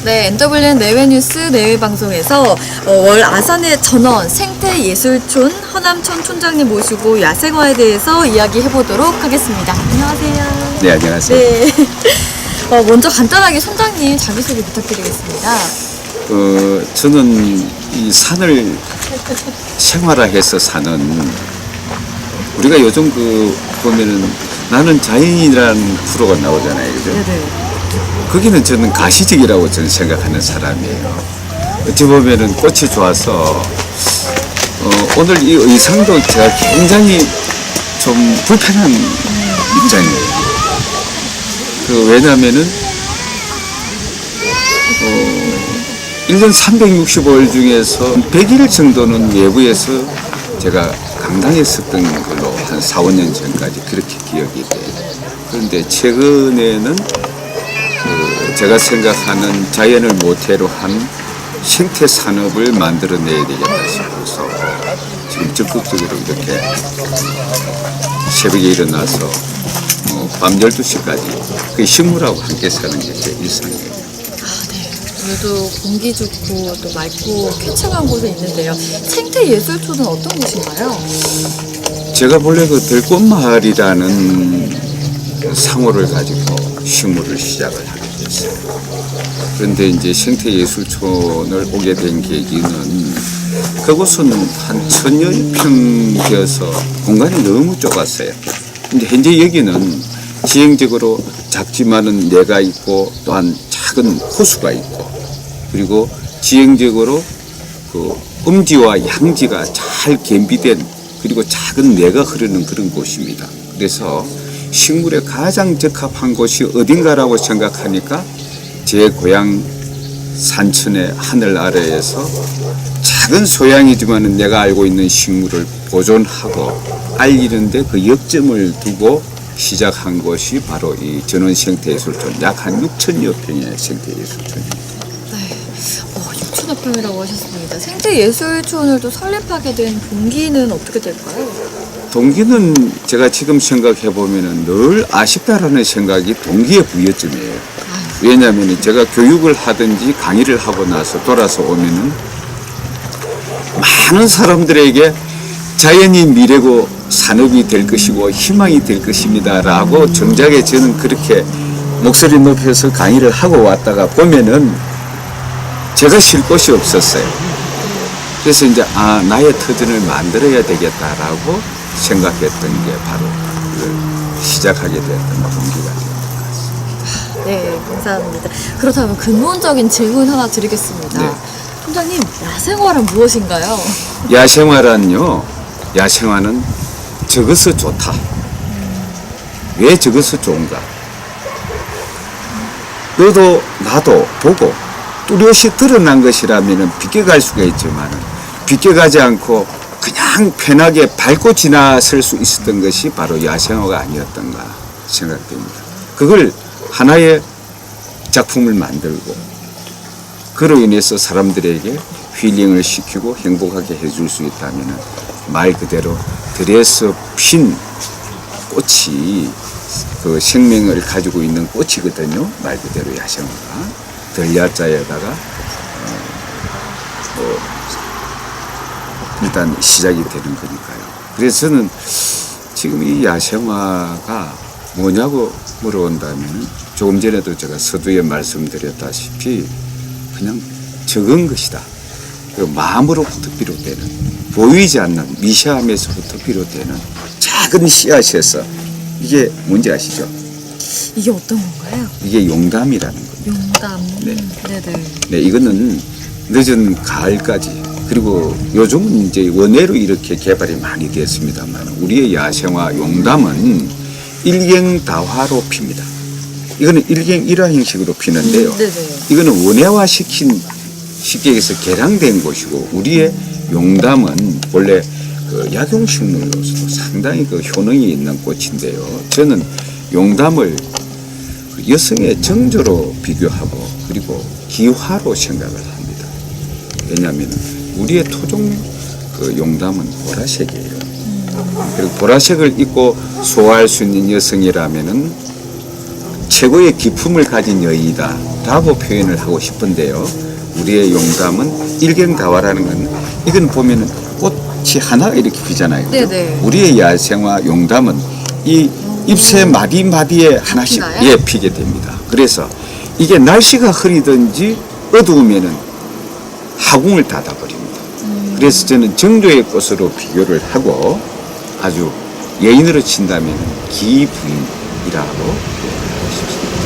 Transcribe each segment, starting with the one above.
네, NWN 내외뉴스 내외방송에서 월 아산의 전원 생태예술촌 허남천 촌장님 모시고 야생화에 대해서 이야기해보도록 하겠습니다. 안녕하세요. 네, 안녕하세요. 네. 먼저 간단하게 촌장님 자기소개 부탁드리겠습니다. 저는 이 산을 생활화해서 사는, 우리가 요즘 보면은 나는 자연이라는 프로가 나오잖아요. 그죠? 네네. 거기는 저는 가시적이라고 저는 생각하는 사람이에요. 어찌 보면은 꽃이 좋아서, 오늘 이 의상도 제가 굉장히 좀 불편한 입장이에요. 왜냐면은, 1년 365일 중에서 100일 정도는 외부에서 제가 강당했었던 걸로 한 4, 5년 전까지 그렇게 기억이 돼요. 그런데 최근에는 제가 생각하는 자연을 모태로 한 생태 산업을 만들어내야 되겠다 싶어서 지금 적극적으로 이렇게 새벽에 일어나서 밤 12시까지 그 식물하고 함께 사는 게 제 일상이에요. 오늘도 공기 좋고 또 맑고 쾌청한 곳에 있는데요. 생태예술촌은 어떤 곳인가요? 제가 본래 그 들꽃마을이라는 상호를 가지고 식물을 시작을 하게 됐어요. 그런데 이제 생태예술촌을 오게 된 계기는 그곳은 한 1000여 평 되어서 공간이 너무 좁았어요. 근데 현재 여기는 지형적으로 작지만은 내가 있고 또한 작은 호수가 있고 그리고 지형적으로 그 음지와 양지가 잘 겸비된 그리고 작은 내가 흐르는 그런 곳입니다. 그래서 식물에 가장 적합한 곳이 어딘가라고 생각하니까 제 고향 산천의 하늘 아래에서 작은 소양이지만 내가 알고 있는 식물을 보존하고 알리는데 그 역점을 두고 시작한 곳이 바로 이 전원 생태예술촌, 약 한 6천여 평의 생태예술촌입니다. 네, 6천여 평이라고 하셨습니다. 생태예술촌을 또 설립하게 된 동기는 어떻게 될까요? 동기는 제가 지금 생각해 보면은 늘 아쉽다라는 생각이 동기의 부여점이에요. 왜냐하면 제가 교육을 하든지 강의를 하고 나서 돌아서 오면은 많은 사람들에게 자연이 미래고 산업이 될 것이고 희망이 될 것입니다라고 정작에 저는 그렇게 목소리 높여서 강의를 하고 왔다가 보면은 제가 쉴 곳이 없었어요. 그래서 이제 나의 터전을 만들어야 되겠다라고 생각했던 게 바로 시작하게 됐던 동기가 되었던 것 같습니다. 네, 감사합니다. 그렇다면 근본적인 질문 하나 드리겠습니다. 네. 총장님, 야생화는 무엇인가요? 야생화는 적어서 좋다. 왜 적어서 좋은가? 너도 나도 보고 뚜렷이 드러난 것이라면 비껴갈 수가 있지만 비껴가지 않고 그냥 편하게 밟고 지나설 수 있었던 것이 바로 야생화가 아니었던가 생각됩니다. 그걸 하나의 작품을 만들고 그로 인해서 사람들에게 힐링을 시키고 행복하게 해줄 수 있다면 말 그대로 들에서 핀 꽃이 그 생명을 가지고 있는 꽃이거든요. 말 그대로 야생화가 들야자에다가 일단 시작이 되는 거니까요. 그래서 저는 지금 이 야생화가 뭐냐고 물어본다면 조금 전에도 제가 서두에 말씀드렸다시피 그냥 적은 것이다. 그 마음으로부터 비롯되는 보이지 않는 미시함에서부터 비롯되는 작은 씨앗에서 이게 뭔지 아시죠? 이게 어떤 건가요? 이게 용담이라는 거예요. 용담. 네. 네네. 네, 이거는 늦은 가을까지 그리고 요즘은 이제 원예로 이렇게 개발이 많이 됐습니다만 우리의 야생화 용담은 일경다화로 핍니다. 이거는 일경일화 형식으로 피는데요. 이거는 원예화시킨 쉽게 얘기해서 개량된 곳이고 우리의 용담은 원래 그 약용식물로서도 상당히 그 효능이 있는 꽃인데요. 저는 용담을 그 여성의 정조로 비교하고 그리고 기화로 생각을 합니다. 왜냐하면 우리의 토종 그 용담은 보라색이에요. 그리고 보라색을 입고 소화할 수 있는 여성이라면은 최고의 기품을 가진 여인이다라고 표현을 하고 싶은데요. 우리의 용담은 일경다화라는 건 이건 보면은 꽃이 하나 이렇게 피잖아요. 그죠? 네네. 우리의 야생화 용담은 이 잎새 마디마디에 하나씩 피나요? 피게 됩니다. 그래서 이게 날씨가 흐리든지 어두우면은 하궁을 닫아버립니다. 그래서 저는 정조의 꽃으로 비교를 하고 아주 예인으로 친다면 기부인이라고 표현하고 싶습니다.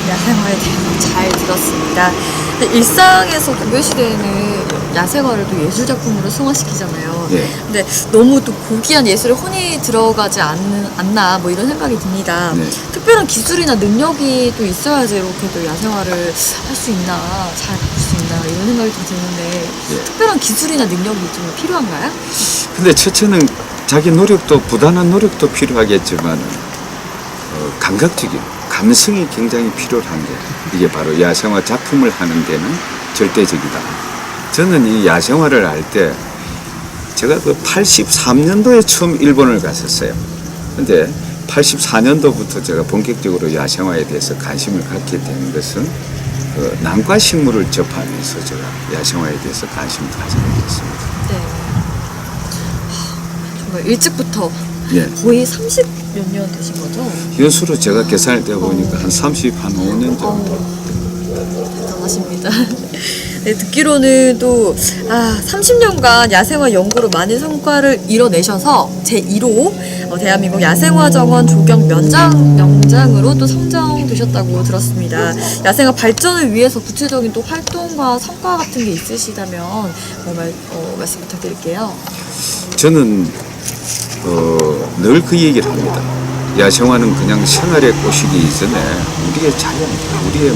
야생화에 대해서 잘 들었습니다. 근데 일상에서 고려시대에는 야생화를 또 예술작품으로 승화시키잖아요. 예. 근데 너무 또 고귀한 예술에 혼이 들어가지 않나 뭐 이런 생각이 듭니다. 네. 특별한 기술이나 능력이 또 있어야지 이렇게 또 야생화를 할 수 있나, 잘 바꿀 수 있나 이런 생각이 좀 드는데 예. 특별한 기술이나 능력이 좀 필요한가요? 근데 첫째는 자기 노력도 부단한 노력도 필요하겠지만 감각적인 감성이 굉장히 필요한 게 이게 바로 야생화 작품을 하는 데는 절대적이다. 저는 이 야생화를 할 때 제가 그 83년도에 처음 일본을 갔었어요. 근데 84년도부터 제가 본격적으로 야생화에 대해서 관심을 갖게 된 것은 그 난과 식물을 접하면서 제가 야생화에 대해서 관심을 가지게 됐습니다. 네. 정말 일찍부터 예. 거의 30몇 년 되신 거죠? 연수로 제가 계산할 때 보니까 한 35년 정도. 대단하십니다. 네, 듣기로는 또 30년간 야생화 연구로 많은 성과를 이뤄내셔서 제1호 대한민국 야생화 정원 조경 명장으로 또 선정되셨다고 들었습니다. 야생화 발전을 위해서 구체적인 또 활동과 성과 같은 게 있으시다면 말씀 부탁드릴게요. 저는 늘 그 얘기를 합니다. 야생화는 그냥 생활의 꽃이기 이전에 우리의 자연, 우리의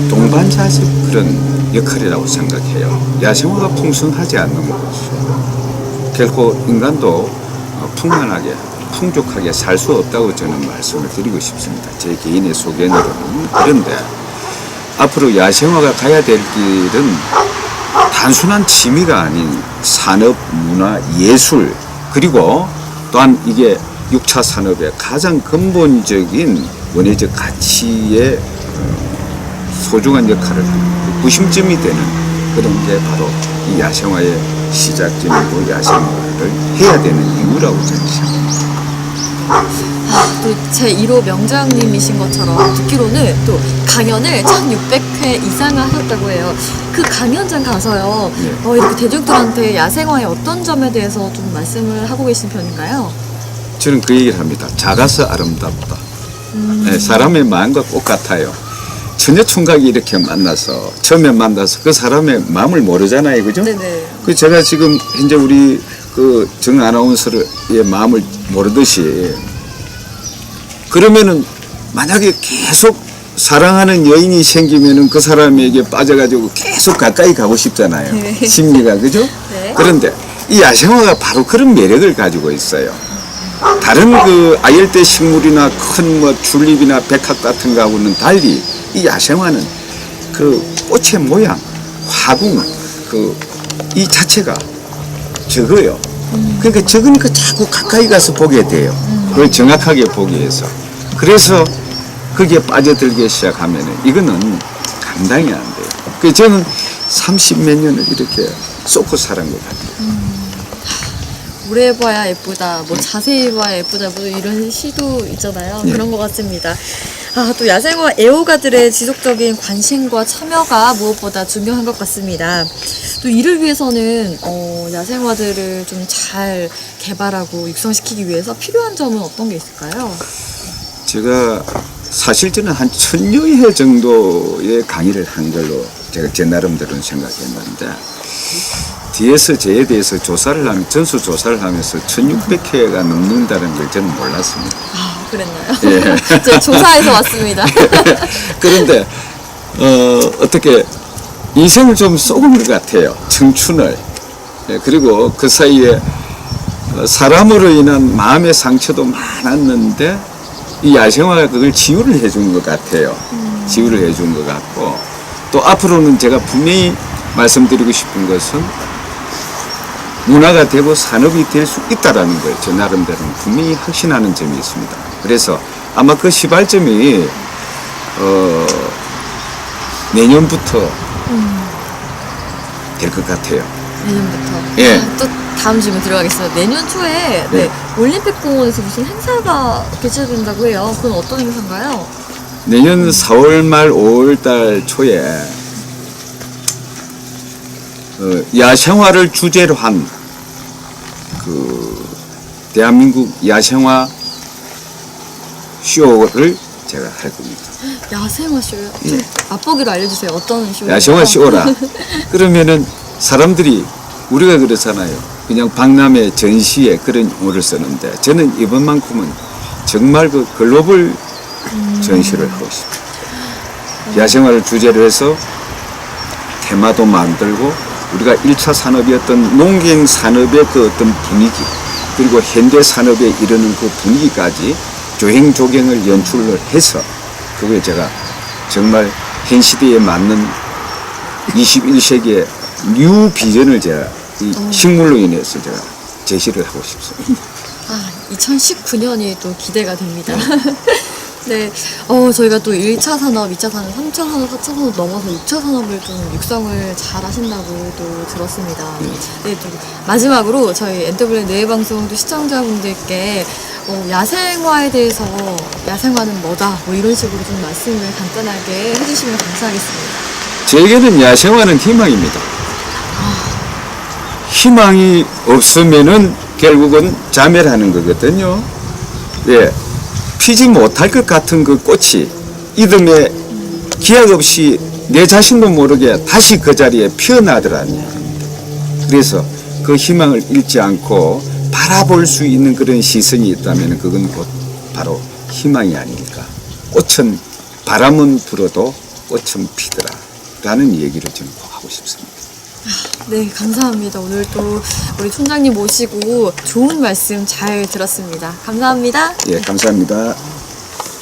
동반자적 그런 역할이라고 생각해요. 야생화가 풍성하지 않는 곳은 결코 인간도 풍만하게, 풍족하게 살 수 없다고 저는 말씀을 드리고 싶습니다. 제 개인의 소견으로는. 그런데 앞으로 야생화가 가야 될 길은 단순한 취미가 아닌 산업, 문화, 예술 그리고 또한 이게 6차 산업의 가장 근본적인 원예적 가치의 소중한 역할을 하는 구심점이 되는 그런 게 바로 이 야생화의 시작점이고 야생화를 해야 되는 이유라고 저는 생각합니다. 또 제1호 명장님이신 것처럼 듣기로는 또 강연을 1600회 이상을 하셨다고 해요. 그 강연장 가서요. 네. 이렇게 대중들한테 야생화의 어떤 점에 대해서 좀 말씀을 하고 계신 편인가요? 저는 그 얘기를 합니다. 작아서 아름답다. 네, 사람의 마음과 똑같아요. 처녀총각이 이렇게 처음에 만나서 그 사람의 마음을 모르잖아요. 그죠? 네네. 그 제가 지금 현재 우리 그 정 아나운서의 마음을 모르듯이 그러면은 만약에 계속 사랑하는 여인이 생기면은 그 사람에게 빠져가지고 계속 가까이 가고 싶잖아요. 네. 심리가 그죠? 네. 그런데 이 야생화가 바로 그런 매력을 가지고 있어요. 다른 그 아열대 식물이나 큰 뭐 줄립이나 백합 같은 거하고는 달리 이 야생화는 그 꽃의 모양, 화궁, 이 자체가 적어요. 그러니까 적으니까 자꾸 가까이 가서 보게 돼요. 그걸 정확하게 보기 위해서. 그래서 거기에 빠져들기 시작하면은 이거는 감당이 안 돼요. 그래서 저는 30몇 년을 이렇게 쏟고 살은 것 같아요. 오래 봐야 예쁘다, 뭐 자세히 봐야 예쁘다, 뭐 이런 시도 있잖아요. 네. 그런 것 같습니다. 또 야생화 애호가들의 지속적인 관심과 참여가 무엇보다 중요한 것 같습니다. 또 이를 위해서는 야생화들을 좀 잘 개발하고 육성시키기 위해서 필요한 점은 어떤 게 있을까요? 제가 사실 저는 한 1000여 회 정도의 강의를 한 걸로 제가 제 나름대로는 생각했는데 뒤에서 저에 대해서 전수 조사를 하면서 1600회가 넘는다는 걸 저는 몰랐습니다. 그랬나요? 예. 제가 조사해서 왔습니다. 그런데 어떻게 인생을 좀 쏘은 것 같아요. 청춘을. 예, 그리고 그 사이에 사람으로 인한 마음의 상처도 많았는데 이 야생화가 그걸 치유를 해준 것 같아요. 치유를 해준 것 같고 또 앞으로는 제가 분명히 말씀드리고 싶은 것은 문화가 되고 산업이 될 수 있다라는 거예요. 저 나름대로는 분명히 확신하는 점이 있습니다. 그래서 아마 그 시발점이 내년부터 될 것 같아요. 내년부터. 예. 또 다음 질문 들어가겠습니다. 내년 초에 네. 올림픽공원에서 무슨 행사가 개최된다고 해요. 그건 어떤 행사인가요? 내년 4월 말 5월 달 초에 야생화를 주제로 한 그 대한민국 야생화 쇼를 제가 할 겁니다. 야생화 쇼요? 좀 맛보기로 알려주세요. 어떤 쇼요? 야생화 쇼라. 그러면은 사람들이 우리가 그러잖아요. 그냥 박람회 전시에 그런 용어를 쓰는데 저는 이번만큼은 정말 그 글로벌 전시를 하고 싶어요. 야생화를 주제로 해서 테마도 만들고 우리가 1차 산업이었던 농경 산업의 그 어떤 분위기 그리고 현대 산업에 이르는 그 분위기까지 조행조경을 연출을 해서 그걸 제가 정말 현 시대에 맞는 21세기의 뉴 비전을 제가 이 식물로 인해서 제가 제시를 하고 싶습니다. 2019년이 또 기대가 됩니다. 네, 저희가 또 1차 산업, 2차 산업, 3차 산업, 4차 산업 넘어서 6차 산업을 좀 육성을 잘 하신다고 또 들었습니다. 네, 또 마지막으로 저희 NWN 내외방송도 시청자분들께 야생화에 대해서 야생화는 뭐다, 뭐 이런 식으로 좀 말씀을 간단하게 해주시면 감사하겠습니다. 제게는 야생화는 희망입니다. 희망이 없으면은 결국은 자멸하는 거거든요. 예. 피지 못할 것 같은 그 꽃이 이듬해 기약 없이 내 자신도 모르게 다시 그 자리에 피어나더라는 얘기입니다. 그래서 그 희망을 잃지 않고 바라볼 수 있는 그런 시선이 있다면 그건 곧 바로 희망이 아닙니까? 꽃은 바람은 불어도 꽃은 피더라 라는 얘기를 저는 꼭 하고 싶습니다. 네, 감사합니다. 오늘 또 우리 총장님 모시고 좋은 말씀 잘 들었습니다. 감사합니다. 예, 감사합니다.